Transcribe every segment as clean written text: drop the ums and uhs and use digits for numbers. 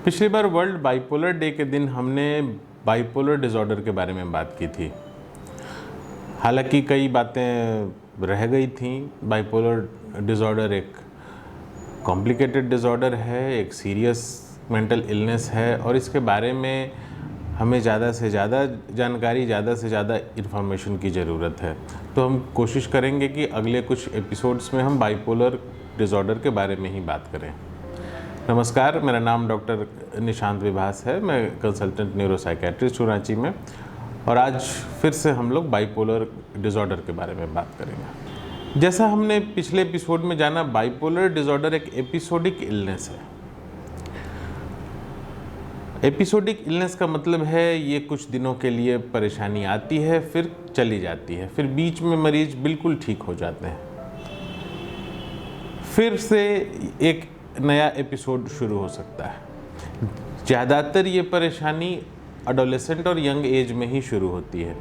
पिछली बार world bipolar day के दिन हमने बाइपोलर डिसऑर्डर के बारे में बात की थी। हालांकि कई बातें रह गई थी। बाइपोलर डिसऑर्डर एक कॉम्प्लिकेटेड डिसऑर्डर है, एक सीरियस मेंटल इलनेस है और इसके बारे में हमें ज़्यादा से ज़्यादा जानकारी, ज़्यादा से ज़्यादा इन्फॉर्मेशन की ज़रूरत है। तो हम कोशिश करेंगे कि अगले कुछ एपिसोड्स में हम बाइपोलर डिसऑर्डर के बारे में ही बात करें। नमस्कार, मेरा नाम डॉक्टर निशांत विभास है। मैं कंसल्टेंट न्यूरोसाइकेट्रिस्ट हूँ रांची में, और आज फिर से हम लोग बाइपोलर डिसऑर्डर के बारे में बात करेंगे। जैसा हमने पिछले एपिसोड में जाना, बाइपोलर डिसऑर्डर एक एपिसोडिक इलनेस है। एपिसोडिक इलनेस का मतलब है ये कुछ दिनों के लिए परेशानी आती है, फिर चली जाती है, फिर बीच में मरीज बिल्कुल ठीक हो जाते हैं, फिर से एक नया एपिसोड शुरू हो सकता है। ज़्यादातर ये परेशानी एडोलेसेंट और यंग एज में ही शुरू होती है।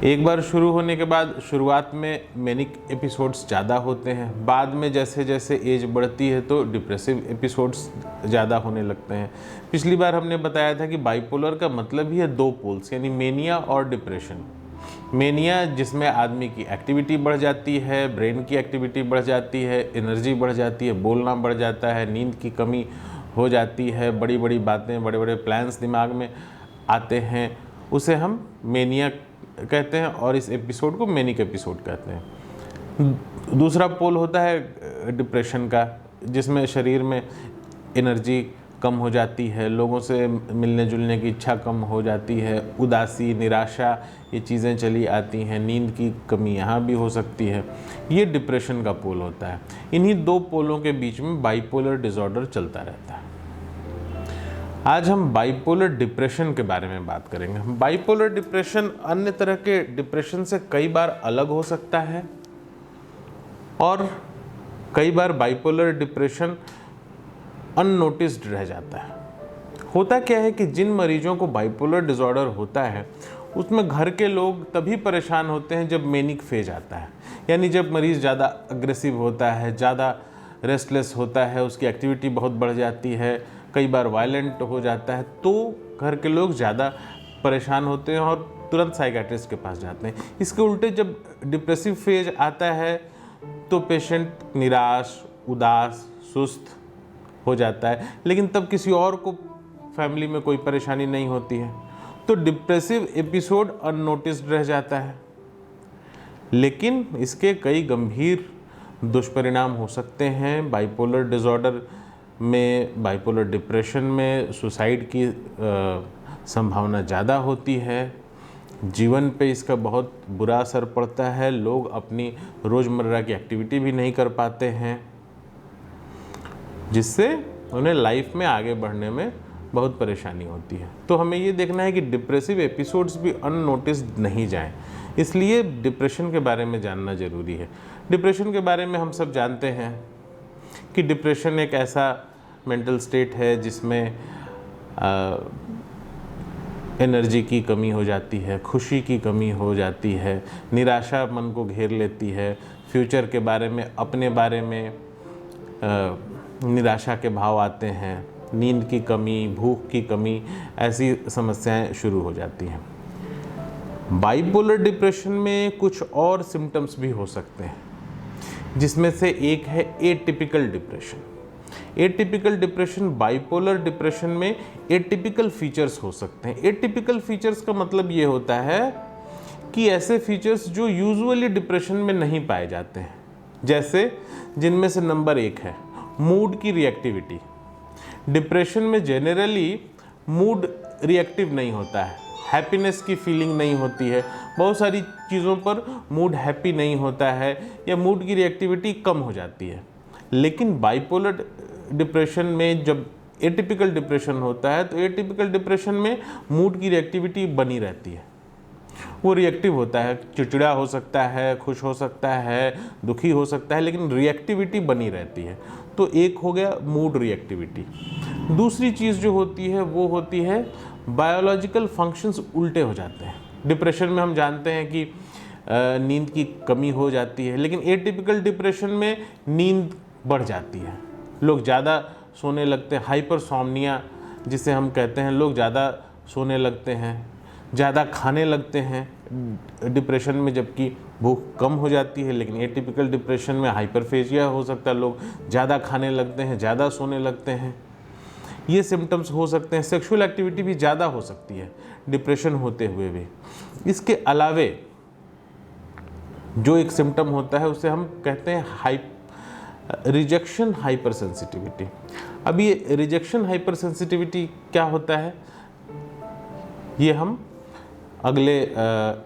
एक बार शुरू होने के बाद शुरुआत में मैनिक एपिसोड्स ज़्यादा होते हैं, बाद में जैसे जैसे एज बढ़ती है तो डिप्रेसिव एपिसोड्स ज़्यादा होने लगते हैं। पिछली बार हमने बताया था कि बाइपोलर का मतलब ही है दो पोल्स, यानी मेनिया और डिप्रेशन। मेनिया जिसमें आदमी की एक्टिविटी बढ़ जाती है, ब्रेन की एक्टिविटी बढ़ जाती है, एनर्जी बढ़ जाती है, बोलना बढ़ जाता है, नींद की कमी हो जाती है, बड़ी बड़ी बातें, बड़े बड़े प्लान्स दिमाग में आते हैं, उसे हम मेनिया कहते हैं और इस एपिसोड को मैनिक एपिसोड कहते हैं। दूसरा पोल होता है डिप्रेशन का, जिसमें शरीर में एनर्जी कम हो जाती है, लोगों से मिलने जुलने की इच्छा कम हो जाती है, उदासी, निराशा, ये चीज़ें चली आती हैं, नींद की कमी यहाँ भी हो सकती है। ये डिप्रेशन का पोल होता है। इन्हीं दो पोलों के बीच में बाइपोलर डिसऑर्डर चलता रहता है। आज हम बाइपोलर डिप्रेशन के बारे में बात करेंगे। बाइपोलर डिप्रेशन अन्य तरह के डिप्रेशन से कई बार अलग हो सकता है, और कई बार बाइपोलर डिप्रेशन अननोटिस्ड रह जाता है। होता क्या है कि जिन मरीजों को बाइपोलर डिसऑर्डर होता है उसमें घर के लोग तभी परेशान होते हैं जब मैनिक फेज आता है, यानी जब मरीज़ ज़्यादा अग्रेसिव होता है, ज़्यादा रेस्टलेस होता है, उसकी एक्टिविटी बहुत बढ़ जाती है, कई बार वायलेंट हो जाता है, तो घर के लोग ज़्यादा परेशान होते हैं और तुरंत साइकियाट्रिस्ट के पास जाते हैं। इसके उल्टे जब डिप्रेसिव फेज आता है तो पेशेंट निराश, उदास, सुस्त हो जाता है, लेकिन तब किसी और को फैमिली में कोई परेशानी नहीं होती है, तो डिप्रेसिव एपिसोड अननोटिस्ड रह जाता है। लेकिन इसके कई गंभीर दुष्परिणाम हो सकते हैं। बाइपोलर डिसऑर्डर में, बाइपोलर डिप्रेशन में सुसाइड की संभावना ज़्यादा होती है। जीवन पे इसका बहुत बुरा असर पड़ता है। लोग अपनी रोज़मर्रा की एक्टिविटी भी नहीं कर पाते हैं, जिससे उन्हें लाइफ में आगे बढ़ने में बहुत परेशानी होती है। तो हमें ये देखना है कि डिप्रेसिव एपिसोड्स भी अननोटिस्ड नहीं जाएं, इसलिए डिप्रेशन के बारे में जानना ज़रूरी है। डिप्रेशन के बारे में हम सब जानते हैं कि डिप्रेशन एक ऐसा मेंटल स्टेट है जिसमें एनर्जी की कमी हो जाती है, खुशी की कमी हो जाती है, निराशा मन को घेर लेती है, फ्यूचर के बारे में, अपने बारे में निराशा के भाव आते हैं, नींद की कमी, भूख की कमी, ऐसी समस्याएं शुरू हो जाती हैं। बाइपोलर डिप्रेशन में कुछ और सिम्टम्स भी हो सकते हैं, जिसमें से एक है atypical depression. Atypical depression, bipolar depression में एटिपिकल फीचर्स हो सकते हैं। एटिपिकल फीचर्स का मतलब ये होता है कि ऐसे फीचर्स जो यूजुअली डिप्रेशन में नहीं पाए जाते हैं, जैसे जिनमें से नंबर 1 है मूड की रिएक्टिविटी। डिप्रेशन में जनरली मूड रिएक्टिव नहीं होता है, हैप्पीनेस की फीलिंग नहीं होती है, बहुत सारी चीज़ों पर मूड हैप्पी नहीं होता है, या मूड की रिएक्टिविटी कम हो जाती है। लेकिन बाइपोलर डिप्रेशन में जब एटिपिकल डिप्रेशन होता है तो एटिपिकल डिप्रेशन में मूड की रिएक्टिविटी बनी रहती है। वो रिएक्टिव होता है, चिड़चिड़ा हो सकता है, खुश हो सकता है, दुखी हो सकता है, लेकिन रिएक्टिविटी बनी रहती है। तो एक हो गया मूड रिएक्टिविटी। दूसरी चीज़ जो होती है वो होती है बायोलॉजिकल फंक्शंस उल्टे हो जाते हैं। डिप्रेशन में हम जानते हैं कि नींद की कमी हो जाती है, लेकिन एटिपिकल डिप्रेशन में नींद बढ़ जाती है, लोग ज़्यादा सोने लगते हैं, हाइपरसोम्निया जिसे हम कहते हैं, लोग ज़्यादा सोने लगते हैं, ज़्यादा खाने लगते हैं डिप्रेशन में, जबकि भूख कम हो जाती है। लेकिन एटिपिकल डिप्रेशन में हाइपरफेजिया हो सकता है, लोग ज़्यादा खाने लगते हैं, ज़्यादा सोने लगते हैं, ये सिम्टम्स हो सकते हैं। सेक्सुअल एक्टिविटी भी ज़्यादा हो सकती है डिप्रेशन होते हुए भी। इसके अलावे जो एक सिम्टम होता है उसे हम कहते हैं रिजेक्शन हाइपर सेंसिटिविटी। अब ये रिजेक्शन हाइपर सेंसिटिविटी क्या होता है, ये हम अगले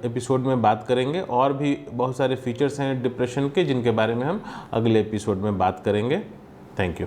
एपिसोड में बात करेंगे। और भी बहुत सारे फीचर्स हैं डिप्रेशन के जिनके बारे में हम अगले एपिसोड में बात करेंगे। Thank you.